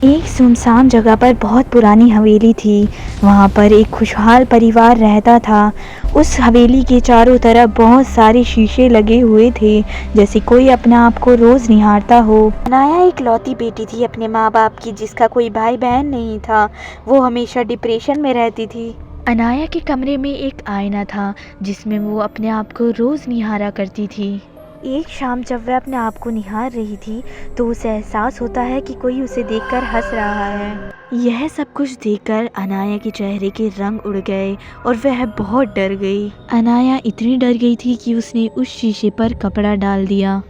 एक सुनसान जगह पर बहुत पुरानी हवेली थी। वहाँ पर एक खुशहाल परिवार रहता था। उस हवेली के चारों तरफ बहुत सारे शीशे लगे हुए थे, जैसे कोई अपने आप को रोज़ निहारता हो। अनाया एक लौती बेटी थी अपने माँ बाप की, जिसका कोई भाई बहन नहीं था। वो हमेशा डिप्रेशन में रहती थी। अनाया के कमरे में एक आईना था, जिसमें वो अपने आप को रोज़ निहारा करती थी। एक शाम जब वह अपने आप को निहार रही थी, तो उसे एहसास होता है कि कोई उसे देखकर हंस रहा है। यह सब कुछ देखकर अनाया के चेहरे के रंग उड़ गए और वह बहुत डर गई। अनाया इतनी डर गई थी कि उसने उस शीशे पर कपड़ा डाल दिया।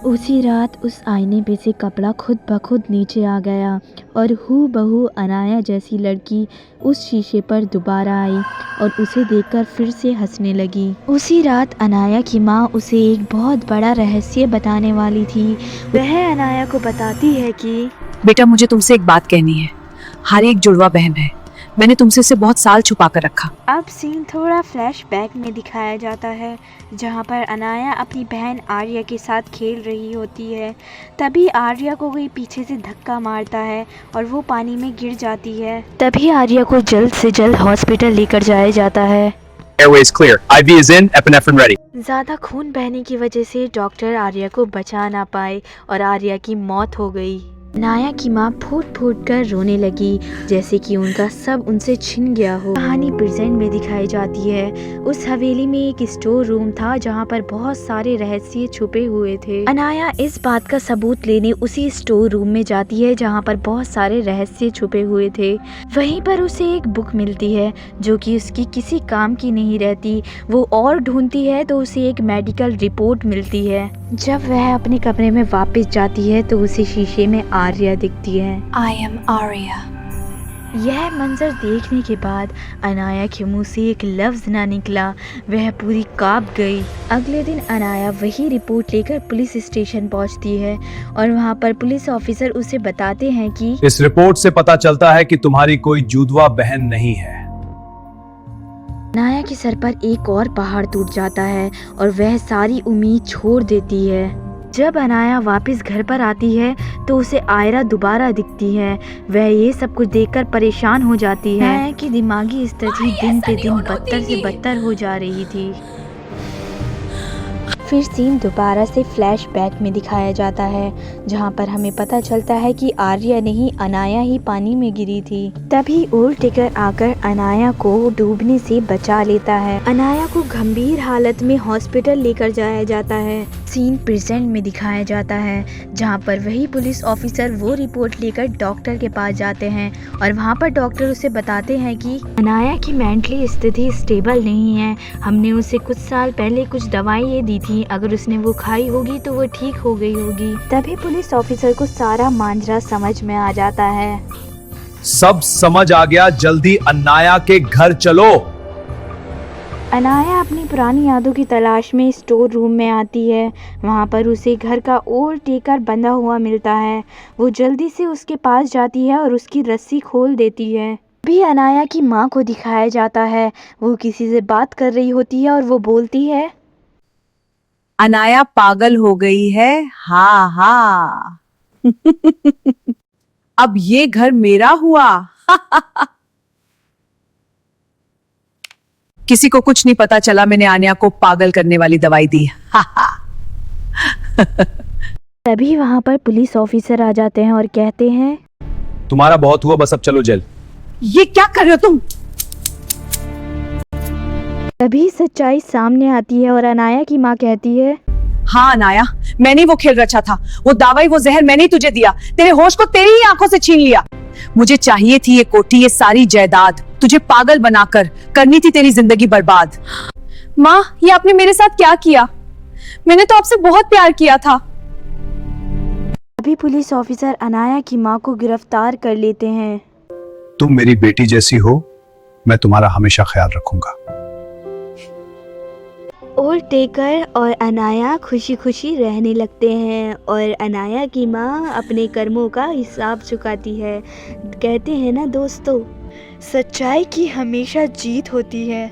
उसी रात उस आईने पे से कपड़ा खुद ब खुद नीचे आ गया और हूबहू अनाया जैसी लड़की उस शीशे पर दोबारा आई और उसे देखकर फिर से हंसने लगी। उसी रात अनाया की माँ उसे एक बहुत बड़ा रहस्य बताने वाली थी। वह अनाया को बताती है कि बेटा, मुझे तुमसे एक बात कहनी है। हर एक जुड़वा बहन है, मैंने तुमसे इसे बहुत साल छुपा कर रखा। अब सीन थोड़ा फ्लैशबैक में दिखाया जाता है, जहाँ पर अनाया अपनी बहन आर्या के साथ खेल रही होती है। तभी आर्या को कोई पीछे से धक्का मारता है और वो पानी में गिर जाती है। तभी आर्या को जल्द से जल्द हॉस्पिटल लेकर जाया जाता है। Airways clear. IV is in. Epinephrine ready. ज़्यादा खून बहने की वजह से डॉक्टर आर्या को बचा ना पाए और आर्या की मौत हो गई। अनाया की माँ फूट फूट कर रोने लगी, जैसे कि उनका सब उनसे छिन गया हो। कहानी प्रेजेंट में दिखाई जाती है। उस हवेली में एक स्टोर रूम था, जहाँ पर बहुत सारे रहस्य छुपे हुए थे। अनाया इस बात का सबूत लेने उसी स्टोर रूम में जाती है, जहाँ पर बहुत सारे रहस्य छुपे हुए थे। वहीं पर उसे एक बुक मिलती है, जो कि उसकी किसी काम की नहीं रहती। वो और ढूंढती है तो उसे एक मेडिकल रिपोर्ट मिलती है। जब वह अपने कमरे में वापस जाती है तो उसे शीशे में आर्या दिखती है। I am Arya. यह मंजर देखने के बाद अनाया के मुंह से एक लफ्ज ना निकला। वह पूरी कांप गई। अगले दिन अनाया वही रिपोर्ट लेकर पुलिस स्टेशन पहुंचती है और वहां पर पुलिस ऑफिसर उसे बताते हैं कि इस रिपोर्ट से पता चलता है कि तुम्हारी कोई जुड़वा बहन नहीं है। अनाया के सर पर एक और पहाड़ टूट जाता है और वह सारी उम्मीद छोड़ देती है। जब अनाया वापस घर पर आती है तो उसे आयरा दोबारा दिखती है। वह ये सब कुछ देखकर परेशान हो जाती है कि दिमागी स्थिति दिन पे दिन बदतर से बदतर हो जा रही थी। फिर सीन दोबारा से फ्लैशबैक में दिखाया जाता है, जहाँ पर हमें पता चलता है कि आर्या नहीं, अनाया ही पानी में गिरी थी। तभी ओल्ड टिकर आकर अनाया को डूबने से बचा लेता है। अनाया को गंभीर हालत में हॉस्पिटल लेकर जाया जाता है। सीन प्रेजेंट में दिखाया जाता है, जहाँ पर वही पुलिस ऑफिसर वो रिपोर्ट लेकर डॉक्टर के पास जाते हैं और वहाँ पर डॉक्टर उसे बताते हैं कि अनाया की मेंटली स्थिति स्टेबल नहीं है। हमने उसे कुछ साल पहले कुछ दवाइयाँ दी थी, अगर उसने वो खाई होगी तो वो ठीक हो गई होगी। तभी पुलिस ऑफिसर को सारा मांजरा समझ में आ जाता है। सब समझ आ गया, जल्दी अनाया के घर चलो। अनाया अपनी पुरानी यादों की तलाश में स्टोर रूम में आती है। वहाँ पर उसे घर का ओल्ड टेकर बंधा हुआ मिलता है। वो जल्दी से उसके पास जाती है और उसकी रस्सी खोल देती है। भी अनाया की माँ को दिखाया जाता है। वो किसी से बात कर रही होती है और वो बोलती है, अनाया पागल हो गई है। हाँ हाँ। अब ये घर मेरा हुआ। किसी को कुछ नहीं पता चला, मैंने आन्या को पागल करने वाली दवाई दी। तभी वहाँ पर पुलिस ऑफिसर आ जाते हैं और कहते हैं, तुम्हारा बहुत हुआ, बस अब चलो जेल। ये क्या कर रहे हो तुम? तभी सच्चाई सामने आती है और अनाया की माँ कहती है, हाँ अनाया, मैंने वो खेल रचा था। वो दवाई, वो जहर मैंने ही तुझे दिया। तेरे होश को तेरी ही आंखों से छीन लिया। मुझे चाहिए थी ये कोठी, ये सारी जायदाद। तुझे पागल बनाकर करनी थी तेरी जिंदगी बर्बाद। माँ, ये आपने मेरे साथ क्या किया? मैंने तो आपसे बहुत प्यार किया था। अभी पुलिस ऑफिसर अनाया की माँ को गिरफ्तार कर लेते हैं। तुम मेरी बेटी जैसी हो, मैं तुम्हारा हमेशा ख्याल रखूंगा। ओल्ड टेकर और अनाया खुशी खुशी रहने लगते हैं और अनाया की माँ अपने कर्मों का हिसाब चुकाती है। कहते हैं ना दोस्तों, सच्चाई की हमेशा जीत होती है।